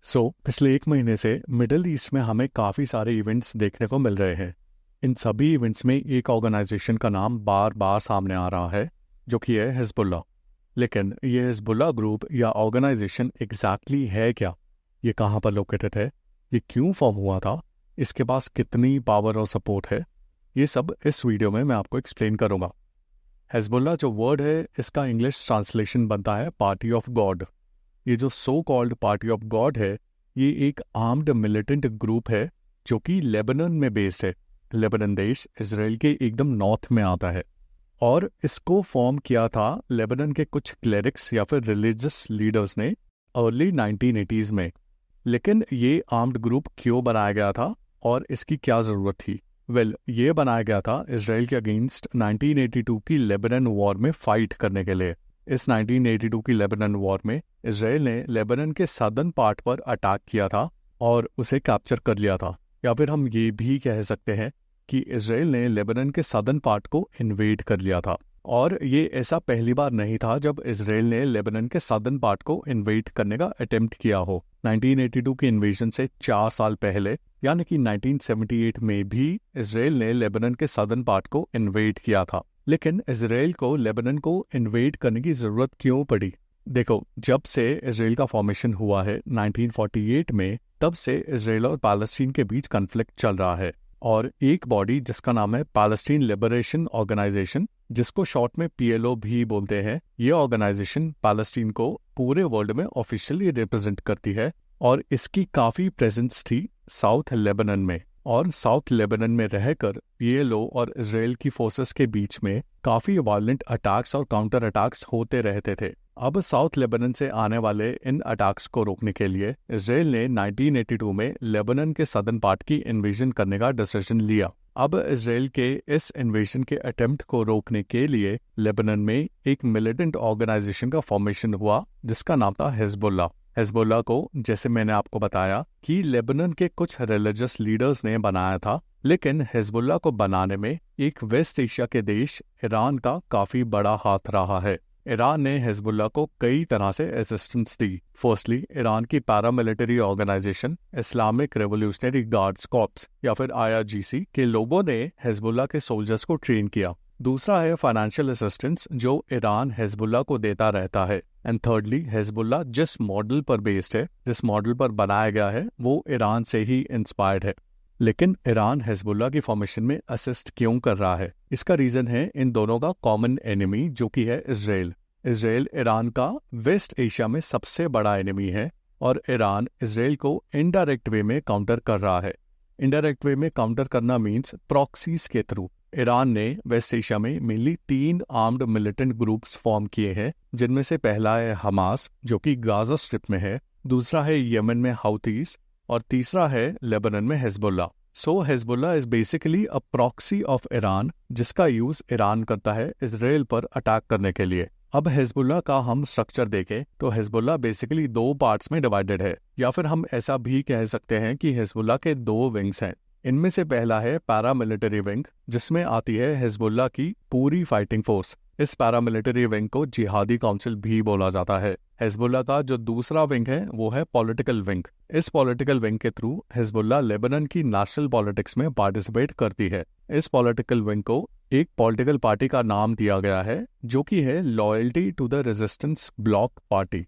पिछले एक महीने से मिडिल ईस्ट में हमें काफ़ी सारे इवेंट्स देखने को मिल रहे हैं। इन सभी इवेंट्स में एक ऑर्गेनाइजेशन का नाम बार बार सामने आ रहा है, जो कि है हिजबुल्लाह। लेकिन ये हिजबुल्लाह ग्रुप या ऑर्गेनाइजेशन एग्जैक्टली है क्या? ये कहाँ पर लोकेटेड है? ये क्यों फॉर्म हुआ था? इसके पास कितनी पावर और सपोर्ट है? ये सब इस वीडियो में मैं आपको एक्सप्लेन करूँगा। हिजबुल्लाह जो वर्ड है, इसका इंग्लिश ट्रांसलेशन बनता है पार्टी ऑफ गॉड। ये जो so called party of God है, ये एक आर्म्ड मिलिटेंट ग्रुप है जो कि लेबनान में बेस्ड है। लेबनान देश इसराइल के एकदम नॉर्थ में आता है और इसको फॉर्म किया था लेबनान के कुछ क्लेरिक्स या फिर रिलीजियस लीडर्स ने अर्ली 1980s में। लेकिन ये आर्म्ड ग्रुप क्यों बनाया गया था और इसकी क्या ज़रूरत थी? ये बनाया गया था इसराइल के अगेंस्ट 1982 की लेबनान वॉर में फाइट करने के लिए। इस 1982 की लेबनान वॉर में इसराइल ने लेबनान के सदर्न पार्ट पर अटैक किया था और उसे कैप्चर कर लिया था। या फिर हम ये भी कह सकते हैं कि इसराइल ने लेबनान के सदर्न पार्ट को इन्वेड कर लिया था। और ये ऐसा पहली बार नहीं था जब इसराइल ने लेबनान के सदर्न पार्ट को इन्वेड करने का अटेम्प्ट किया हो। 1982 की इन्वेजन से 4 साल पहले यानी कि 1978 में भी इसराइल ने लेबनान के सदर्न पार्ट को इन्वेड किया था। लेकिन इसराइल को लेबनान को इन्वेड करने की ज़रूरत क्यों पड़ी? देखो, जब से इसराइल का फॉर्मेशन हुआ है 1948 में, तब से इसराइल और पैलेस्टीन के बीच कॉन्फ्लिक्ट चल रहा है। और एक बॉडी जिसका नाम है पैलेस्टीन लिबरेशन ऑर्गेनाइजेशन, जिसको शॉर्ट में PLO भी बोलते हैं, ये ऑर्गेनाइजेशन पैलेस्टीन को पूरे वर्ल्ड में ऑफिशियली रिप्रेजेंट करती है। और इसकी काफ़ी प्रेजेंस थी साउथ लेबनान में। और साउथ लेबनान में रहकर PLO और इसराइल की फोर्सेस के बीच में काफ़ी वायलेंट अटैक्स और काउंटर अटैक्स होते रहते थे। अब साउथ लेबनान से आने वाले इन अटैक्स को रोकने के लिए इसराइल ने 1982 में लेबनान के सदर्न पार्ट की इन्वेजन करने का डिसीजन लिया। अब इसराइल के इस इन्वेजन के अटेम्प्ट को रोकने के लिए लेबनान में एक मिलिटेंट ऑर्गेनाइजेशन का फॉर्मेशन हुआ जिसका नाम था हिजबुल्लाह। हिजबुल्लाह को, जैसे मैंने आपको बताया, कि लेबनान के कुछ रिलीजियस लीडर्स ने बनाया था। लेकिन हिजबुल्लाह को बनाने में एक वेस्ट एशिया के देश ईरान का काफ़ी बड़ा हाथ रहा है। ईरान ने हिजबुल्लाह को कई तरह से असिस्टेंस दी। फर्स्टली, ईरान की paramilitary organisation Islamic revolutionary guards corps या फिर IRGC के लोगों ने हिजबुल्लाह के सोल्जर्स को ट्रेन किया। दूसरा है फाइनेंशियल असिस्टेंस जो ईरान हिजबुल्लाह को देता रहता है। एंड थर्डली, हिजबुल्लाह जिस मॉडल पर बेस्ड है, जिस मॉडल पर बनाया गया है, वो ईरान से ही इंस्पायर्ड है। लेकिन ईरान हिजबुल्लाह की फॉर्मेशन में असिस्ट क्यों कर रहा है? इसका रीजन है इन दोनों का कॉमन एनिमी, जो कि है इसराइल। इसराइल ईरान का वेस्ट एशिया में सबसे बड़ा एनिमी है और ईरान इसराइल को इनडायरेक्ट वे में काउंटर कर रहा है। इनडायरेक्ट वे में काउंटर करना मीन्स प्रॉक्सीज के थ्रू। ईरान ने वेस्ट एशिया में mainly 3 armed militant groups form किए हैं, जिनमें से पहला है हमास, जो कि गाजा स्ट्रिप में है। दूसरा है यमन में हाउथीज और तीसरा है लेबनान में Hezbollah. Hezbollah is basically a proxy of Iran, जिसका यूज ईरान करता है इसराइल पर अटैक करने के लिए। अब हिजबुल्लाह का हम स्ट्रक्चर देखें तो हिजबुल्लाह बेसिकली 2 पार्ट्स में डिवाइडेड है, या फिर हम ऐसा भी कह सकते हैं कि हिजबुल्लाह के 2 विंग्स हैं। इनमें से पहला है पैरामिलिट्री विंग, जिसमें आती है हिजबुल्लाह की पूरी फाइटिंग फोर्स। इस पैरामिलिट्री विंग को जिहादी काउंसिल भी बोला जाता है। हिजबुल्लाह का जो दूसरा विंग है वो है पॉलिटिकल विंग। इस पॉलिटिकल विंग के थ्रू हिजबुल्लाह लेबनान की नेशनल पॉलिटिक्स में पार्टिसिपेट करती है। इस पॉलिटिकल विंग को एक पॉलिटिकल पार्टी का नाम दिया गया है, जो कि है loyalty to the resistance bloc party.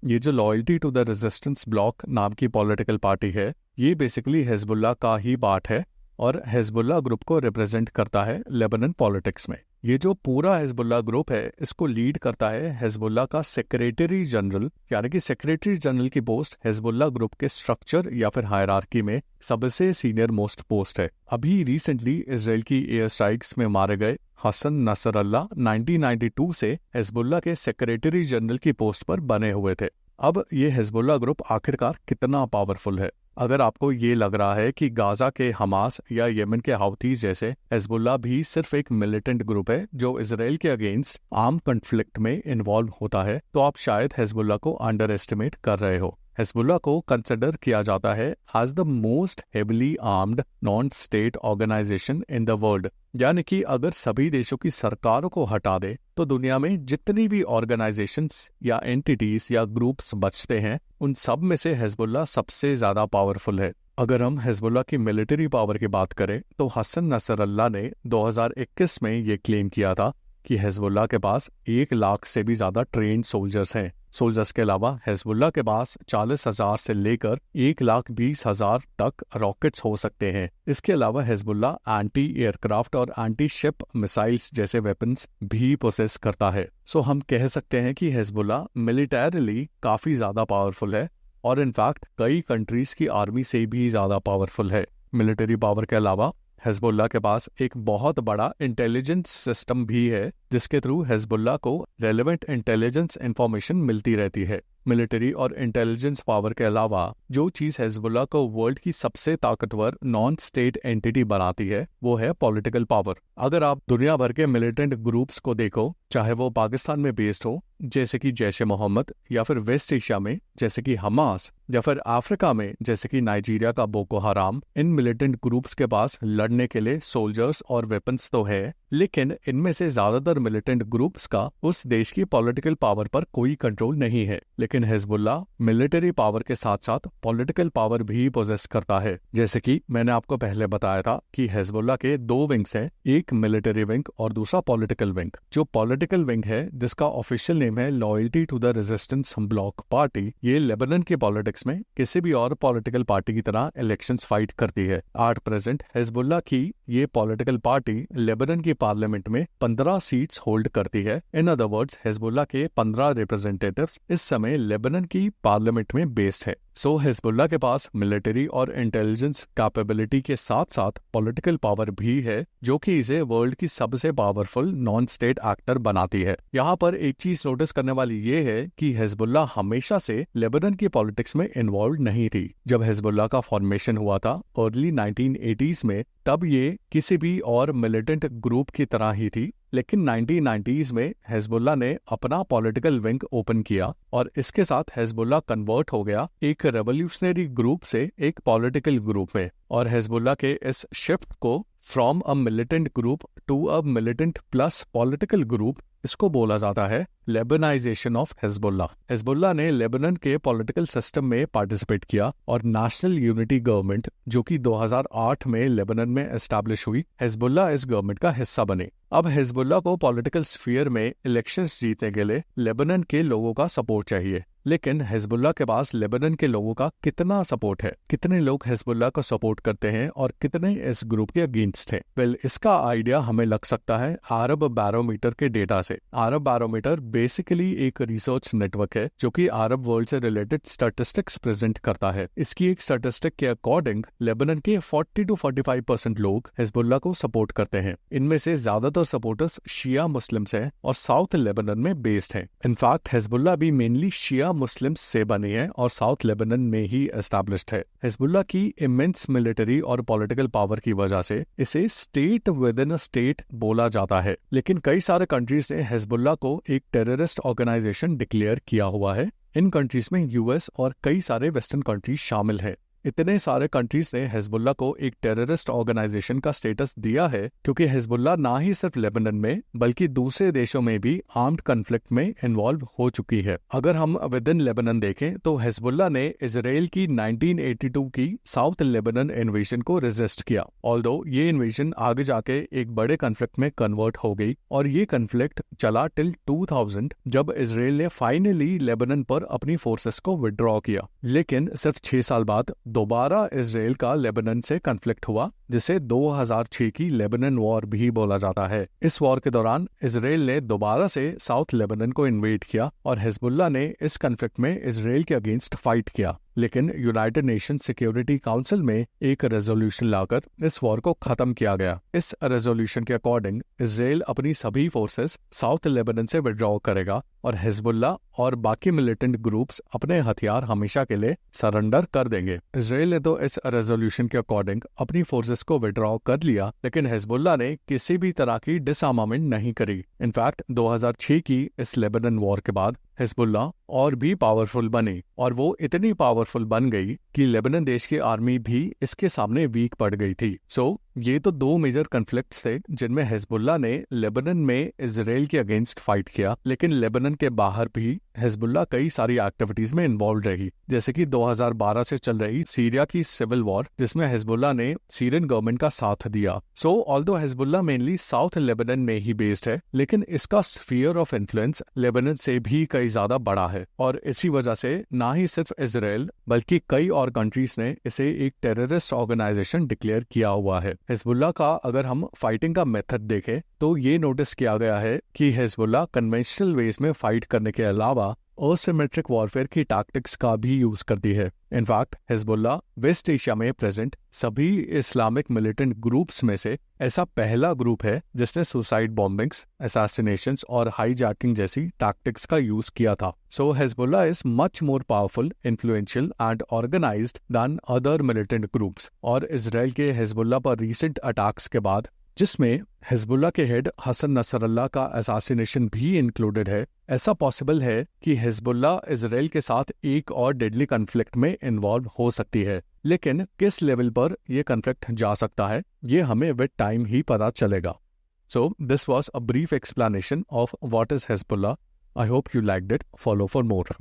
ये जो loyalty to the resistance bloc नाम की पॉलिटिकल पार्टी है, ये बेसिकली हिजबुल्लाह का ही पार्ट है और हिजबुल्लाह ग्रुप को रिप्रेजेंट करता है लेबनान पॉलिटिक्स में। ये जो पूरा हिजबुल्लाह ग्रुप है, इसको लीड करता है हिजबुल्लाह का सेक्रेटरी जनरल, यानी कि सेक्रेटरी जनरल की पोस्ट हिजबुल्लाह ग्रुप के स्ट्रक्चर या फिर हायरार्की में सबसे सीनियर मोस्ट पोस्ट है। अभी रिसेंटली इसराइल की एयर स्ट्राइक्स में मारे गए हसन नसरल्ला 1992 से हिजबुल्लाह के सेक्रेटरी जनरल की पोस्ट पर बने हुए थे। अब ये हिजबुल्लाह ग्रुप आखिरकार कितना पावरफुल है? अगर आपको ये लग रहा है कि गाजा के हमास या यमन के हाउथीज जैसे हिजबुल्लाह भी सिर्फ एक मिलिटेंट ग्रुप है जो इसराइल के अगेंस्ट आर्म कॉन्फ्लिक्ट में इन्वॉल्व होता है, तो आप शायद हिजबुल्लाह को अंडर एस्टिमेट कर रहे हो। हिजबुल्लाह को कंसिडर किया जाता है as the most heavily armed non state organisation in the world. यानी कि अगर सभी देशों की सरकारों को हटा दे तो दुनिया में जितनी भी ऑर्गेनाइजेशंस या एंटिटीज या ग्रुप्स बचते हैं उन सब में से हिजबुल्लाह सबसे ज्यादा पावरफुल है। अगर हम हिजबुल्लाह की मिलिट्री पावर की बात करें तो हसन नसरल्लाह ने 2021 में ये क्लेम किया था कि हिजबुल्लाह के पास 1 लाख से भी ज्यादा ट्रेन्ड सोल्जर्स हैं। सोल्जर्स के अलावा हिजबुल्लाह के पास 40,000 से लेकर 1,20,000 तक रॉकेट्स हो सकते हैं। इसके अलावा हिजबुल्लाह एंटी एयरक्राफ्ट और एंटी शिप मिसाइल्स जैसे वेपन्स भी पोसेस करता है। सो हम कह सकते हैं कि हिजबुल्लाह मिलिटरीली काफी ज्यादा पावरफुल है और इनफैक्ट कई कंट्रीज की आर्मी से भी ज्यादा पावरफुल है। मिलिट्री पावर के अलावा हिजबुल्लाह के पास एक बहुत बड़ा इंटेलिजेंस सिस्टम भी है जिसके थ्रू हिजबुल्लाह को रेलेवेंट इंटेलिजेंस इंफॉर्मेशन मिलती रहती है। मिलिट्री और इंटेलिजेंस पावर के अलावा जो चीज हिजबुल्लाह को वर्ल्ड की सबसे ताकतवर नॉन स्टेट एंटिटी बनाती है वो है पॉलिटिकल पावर। अगर आप दुनिया भर के मिलिटेंट ग्रुप्स को देखो, चाहे वो पाकिस्तान में बेस्ड हो जैसे कि जैश ए मोहम्मद, या फिर वेस्ट एशिया में जैसे कि हमास, या फिर अफ्रीका में जैसे कि नाइजीरिया का बोको हराम, इन मिलिटेंट ग्रुप्स के पास लड़ने के लिए सोल्जर्स और वेपन्स तो है, लेकिन इनमें से ज्यादातर मिलिटेंट ग्रुप्स का उस देश की पॉलिटिकल पावर पर कोई कंट्रोल नहीं है। लेकिन हिजबुल्लाह मिलिट्री पावर के साथ साथ पॉलिटिकल पावर भी पोजेस करता है। जैसे कि मैंने आपको पहले बताया था कि हिजबुल्लाह के 2 विंग्स हैं, एक मिलिट्री विंग और दूसरा पॉलिटिकल विंग। जो पॉलिटिकल विंग है जिसका ऑफिशियल नेम है loyalty to the resistance bloc party, ये लेबनान के पॉलिटिक्स में किसी भी और पॉलिटिकल पार्टी की तरह इलेक्शंस फाइट करती है। एट प्रेजेंट हिजबुल्लाह की ये पॉलिटिकल पार्टी लेबनान की पार्लियामेंट में 15 सीट्स होल्ड करती है। इन अदर वर्ड्स हिजबुल्लाह के 15 रिप्रेजेंटेटिव्स इस समय लेबनान की पार्लियामेंट में बेस्ड है। सो हिजबुल्लाह के पास मिलिट्री और इंटेलिजेंस कैपेबिलिटी के साथ साथ पॉलिटिकल पावर भी है जो कि इसे वर्ल्ड की सबसे पावरफुल नॉन स्टेट एक्टर बनाती है। यहाँ पर एक चीज नोटिस करने वाली ये है कि हिजबुल्लाह हमेशा से लेबनान की पॉलिटिक्स में इन्वॉल्व नहीं थी। जब हिजबुल्लाह का फॉर्मेशन हुआ था अर्ली 1980s में, तब ये किसी भी और मिलिटेंट ग्रुप की तरह ही थी। लेकिन 1990s में हिजबुल्लाह ने अपना पॉलिटिकल विंग ओपन किया और इसके साथ हिजबुल्लाह कन्वर्ट हो गया एक रेवोल्यूशनरी ग्रुप से एक पॉलिटिकल ग्रुप में। और हिजबुल्लाह के इस शिफ्ट को from a militant group to a militant plus political group, इसको बोला जाता है लेबनाइजेशन ऑफ हिजबुल्लाह। हिजबुल्लाह ने लेबनान के पॉलिटिकल सिस्टम में पार्टिसिपेट किया और नेशनल यूनिटी गवर्नमेंट जो कि 2008 में लेबनान में एस्टैब्लिश हुई, हिजबुल्लाह इस गवर्नमेंट का हिस्सा बने। अब हिजबुल्लाह को पॉलिटिकल स्फीयर में इलेक्शंस जीतने के लिए लेबनान के लोगों का सपोर्ट चाहिए। लेकिन हिजबुल्लाह के पास लेबनान के लोगों का कितना सपोर्ट है, कितने लोग हिजबुल्लाह को सपोर्ट करते हैं और कितने इस ग्रुप के अगेंस्ट हैं? वेल, इसका आइडिया हमें लग सकता है अरब बैरोमीटर के डेटा से। अरब बैरोमीटर बेसिकली एक रिसर्च नेटवर्क है जो कि अरब वर्ल्ड से रिलेटेड स्टैटिस्टिक्स प्रेजेंट करता है। इसकी एक स्टैटिस्टिक के अकॉर्डिंग लेबनान के 40 to 45% लोग हिजबुल्लाह को सपोर्ट करते हैं। इनमें से ज्यादातर सपोर्टर्स शिया मुस्लिम्स हैं और साउथ लेबनान में बेस्ड हैं। इनफैक्ट हिजबुल्लाह भी मेनली शिया मुस्लिम्स से बनी है और साउथ लेबनान में ही एस्टैब्लिश्ड है। हिजबुल्लाह की इमेंस मिलिट्री और पॉलिटिकल पावर की वजह से इसे state with in a state बोला जाता है। लेकिन कई सारे कंट्रीज ने हिजबुल्लाह को एक टेररिस्ट ऑर्गेनाइजेशन डिक्लेयर किया हुआ है। इन कंट्रीज में यूएस और कई सारे वेस्टर्न कंट्रीज शामिल हैं। इतने सारे कंट्रीज ने हिजबुल्लाह को एक टेररिस्ट ऑर्गेनाइजेशन का स्टेटस दिया है क्योंकि हिजबुल्लाह ना ही सिर्फ लेबनान में बल्कि दूसरे देशों में भी आर्म्ड कॉन्फ्लिक्ट में इन्वॉल्व हो चुकी है। अगर हम विद इन लेबनान देखें तो हिजबुल्लाह ने इजराइल की 1982 की साउथ लेबनान इन्वेजन को रेजिस्ट किया। ऑल्दो ये इन्वेजन आगे जाके एक बड़े कॉन्फ्लिक्ट में कन्वर्ट हो गई और ये कॉन्फ्लिक्ट चला टिल 2000 जब इजराइल ने फाइनली लेबनान पर अपनी फोर्सेस को विड्रॉ किया। लेकिन सिर्फ 6 साल बाद दोबारा इजराइल का लेबनान से कॉन्फ्लिक्ट हुआ जिसे 2006 की लेबनान वॉर भी बोला जाता है। इस वॉर के दौरान इजराइल ने दोबारा से साउथ लेबनान को इन्वेड किया और हिजबुल्लाह ने इस कॉन्फ्लिक्ट में इजराइल के अगेंस्ट फाइट किया। लेकिन यूनाइटेड नेशन सिक्योरिटी काउंसिल में एक रेजोल्यूशन लाकर इस वॉर को खत्म किया गया। इस रेजोल्यूशन के अकॉर्डिंग इजराइल अपनी सभी फोर्सेस साउथ लेबनान से विड्रॉ करेगा और हिजबुल्लाह और बाकी मिलिटेंट ग्रुप्स अपने हथियार हमेशा के लिए सरेंडर कर देंगे। इजराइल ने तो इस रेजोल्यूशन के अकॉर्डिंग अपनी फोर्सेस को विड्रॉ कर लिया, लेकिन हिजबुल्लाह ने किसी भी तरह की डिसआर्मामेंट नहीं करी। इनफैक्ट 2006 की इस लेबनान वॉर के बाद हिजबुल्लाह और भी पावरफुल बनी और वो इतनी पावरफुल बन गई कि लेबनान देश की आर्मी भी इसके सामने वीक पड़ गई थी। सो ये तो दो मेजर कन्फ्लिक्ट्स थे जिनमें हिजबुल्लाह ने लेबनान में इजराइल के अगेंस्ट फाइट किया, लेकिन लेबनान के बाहर भी हिजबुल्लाह कई सारी एक्टिविटीज में इन्वॉल्व रही, जैसे कि 2012 से चल रही सीरिया की सिविल वॉर जिसमें हिजबुल्लाह ने सीरियन गवर्नमेंट का साथ दिया। सो although Hezbollah mainly south Lebanon में ही बेस्ड है, लेकिन इसका स्फीयर ऑफ इन्फ्लुएंस लेबनान से भी कई ज्यादा बड़ा है, और इसी वजह से ना ही सिर्फ इजराइल बल्कि कई और कंट्रीज ने इसे एक टेररिस्ट ऑर्गेनाइजेशन डिक्लेयर किया हुआ है। हिजबुल्लाह का अगर हम फाइटिंग का मेथड देखें तो ये नोटिस किया गया है कि हिजबुल्लाह कन्वेंशनल वेज में फाइट करने के अलावा असिमेट्रिक वॉरफेयर की टैक्टिक्स का भी यूज करती है। इनफैक्ट हिजबुल्लाह वेस्ट एशिया में प्रेजेंट सभी इस्लामिक मिलिटेंट ग्रुप्स में से ऐसा पहला ग्रुप है जिसने सुसाइड बॉम्बिंग्स, असैसिनेशंस और हाईजैकिंग जैसी टैक्टिक्स का यूज किया था। So Hezbollah is much more powerful, influential and organised than other militant groups. और इजराइल के हिजबुल्लाह पर रीसेंट अटैक्स के बाद, जिसमें हिजबुल्लाह के हेड हसन नसरल्लाह का असैसिनेशन भी इंक्लूडेड है, ऐसा पॉसिबल है कि हिजबुल्लाह इजराइल के साथ एक और डेडली कन्फ्लिक्ट में इन्वॉल्व हो सकती है। लेकिन किस लेवल पर यह कन्फ्लिक्ट जा सकता है ये हमें विद टाइम ही पता चलेगा। So this was a brief explanation of what is Hezbollah. I hope you liked it. Follow for more.